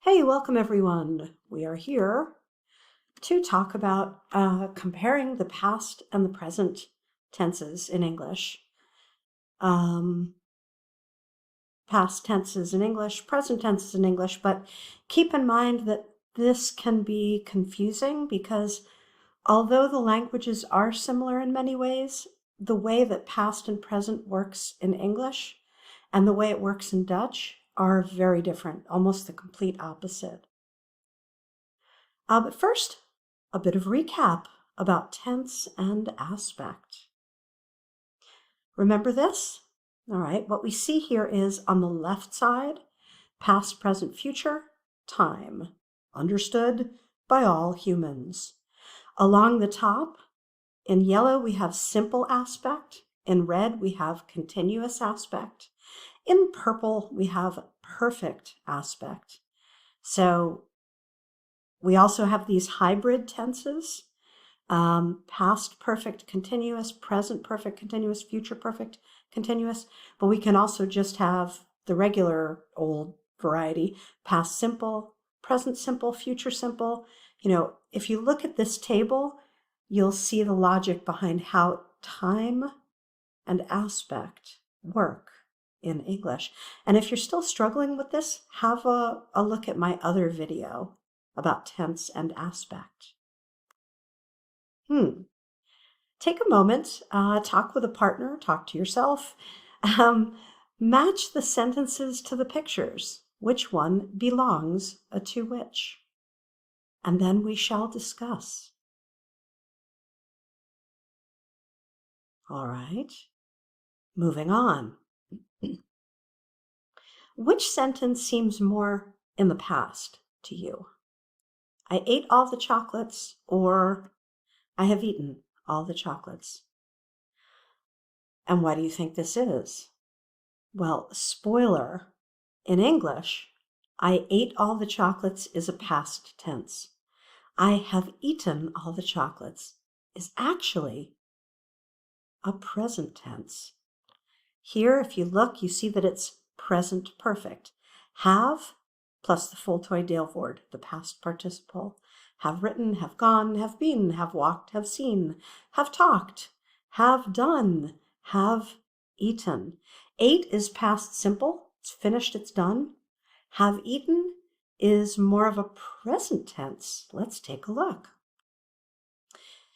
Hey, welcome everyone. We are here to talk about comparing the past and the present tenses in English. Past tenses in English, present tenses in English, but keep in mind that this can be confusing because although the languages are similar in many ways, the way that past and present works in English and the way it works in Dutch are very different, almost the complete opposite. But first, a bit of recap about tense and aspect. Remember this? All right, what we see here is on the left side, past, present, future, time, understood by all humans. Along the top, in yellow, we have simple aspect. In red, we have continuous aspect. In purple, we have perfect aspect. So we also have these hybrid tenses, past perfect continuous, present perfect continuous, future perfect continuous, but we can also just have the regular old variety, past simple, present simple, future simple. You know, if you look at this table, you'll see the logic behind how time and aspect work in English. And if you're still struggling with this, have a look at my other video about tense and aspect. Take a moment, talk with a partner, talk to yourself. Match the sentences to the pictures. Which one belongs to which? And then we shall discuss. All right, moving on. Which sentence seems more in the past to you? I ate all the chocolates, or I have eaten all the chocolates. And why do you think this is? Well, spoiler, in English, I ate all the chocolates is a past tense. I have eaten all the chocolates is actually a present tense. Here, if you look, you see that it's present perfect. Have plus the Fulltoy Dalevord, the past participle. Have written, have gone, have been, have walked, have seen, have talked, have done, have eaten. Ate is past simple. It's finished, it's done. Have eaten is more of a present tense. Let's take a look.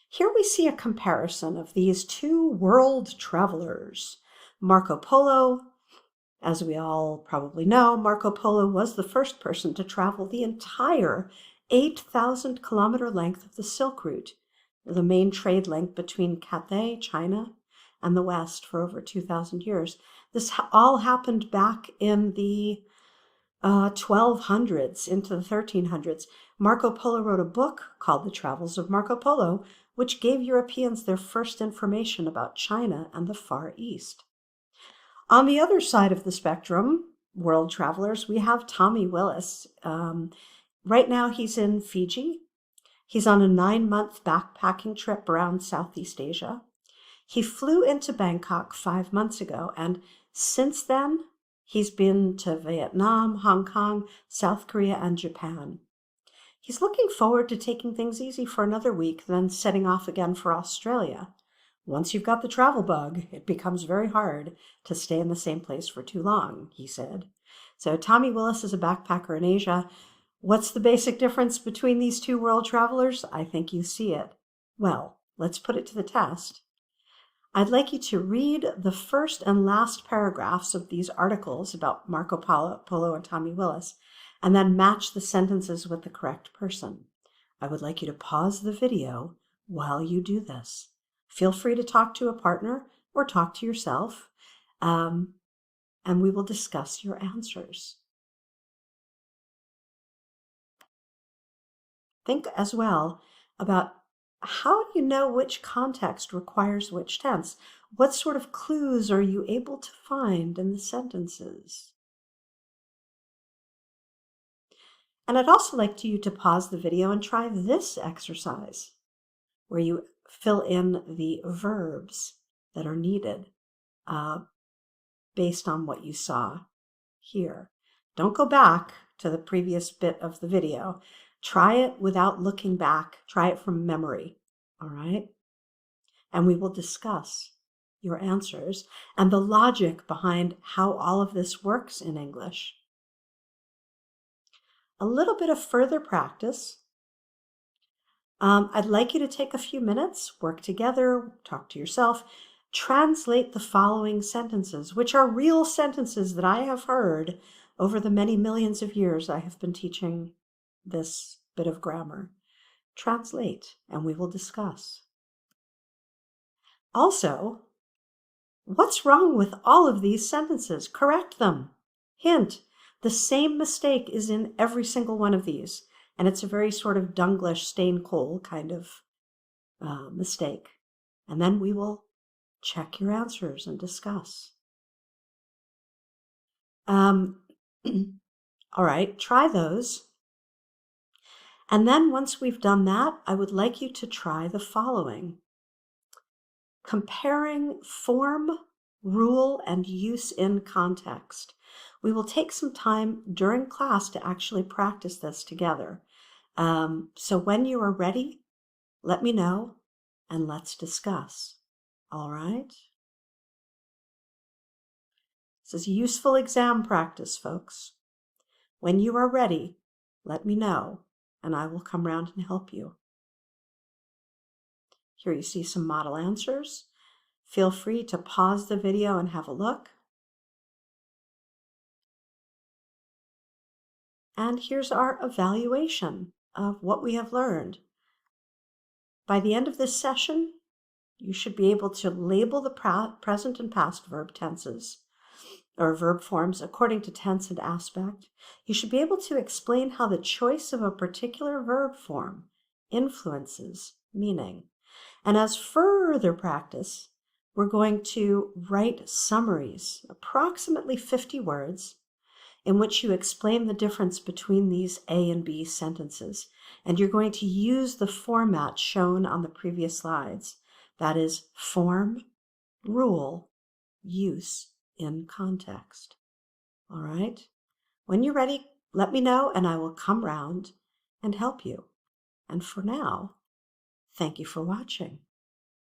Here we see a comparison of these two world travelers. Marco Polo, as we all probably know, Marco Polo was the first person to travel the entire 8,000-kilometer length of the Silk Route, the main trade link between Cathay, China, and the West for over 2,000 years. This all happened back in the 1200s into the 1300s. Marco Polo wrote a book called The Travels of Marco Polo, which gave Europeans their first information about China and the Far East. On the other side of the spectrum, world travelers, we have Tommy Willis. Right now he's in Fiji. He's on a 9-month backpacking trip around Southeast Asia. He flew into Bangkok 5 months ago, and since then, he's been to Vietnam, Hong Kong, South Korea, and Japan. He's looking forward to taking things easy for another week, then setting off again for Australia. Once you've got the travel bug, it becomes very hard to stay in the same place for too long, he said. So Tommy Willis is a backpacker in Asia. What's the basic difference between these two world travelers? I think you see it. Well, let's put it to the test. I'd like you to read the first and last paragraphs of these articles about Marco Polo and Tommy Willis, and then match the sentences with the correct person. I would like you to pause the video while you do this. Feel free to talk to a partner or talk to yourself, and we will discuss your answers. Think as well about how do you know which context requires which tense? What sort of clues are you able to find in the sentences? And I'd also like you to pause the video and try this exercise, where you fill in the verbs that are needed based on what you saw here. Don't go back to the previous bit of the video. Try it without looking back. Try it from memory, all right? And we will discuss your answers and the logic behind how all of this works in English. A little bit of further practice. I'd like you to take a few minutes, work together, talk to yourself, translate the following sentences, which are real sentences that I have heard over the many millions of years I have been teaching this bit of grammar. Translate, and we will discuss. Also, what's wrong with all of these sentences? Correct them. Hint, the same mistake is in every single one of these, and it's a very sort of Dunglish, Staincole kind of mistake. And then we will check your answers and discuss. All right, try those. And then once we've done that, I would like you to try the following. Comparing form, rule, and use in context. We will take some time during class to actually practice this together. So when you are ready, let me know and let's discuss. All right? This is useful exam practice, folks. When you are ready, let me know and I will come round and help you. Here you see some model answers. Feel free to pause the video and have a look. And here's our evaluation of what we have learned. By the end of this session, you should be able to label the present and past verb tenses, or verb forms according to tense and aspect. You should be able to explain how the choice of a particular verb form influences meaning. And as further practice, we're going to write summaries, approximately 50 words, in which you explain the difference between these A and B sentences. And you're going to use the format shown on the previous slides. That is form, rule, use in context. All right? When you're ready, let me know and I will come round and help you. And for now, thank you for watching.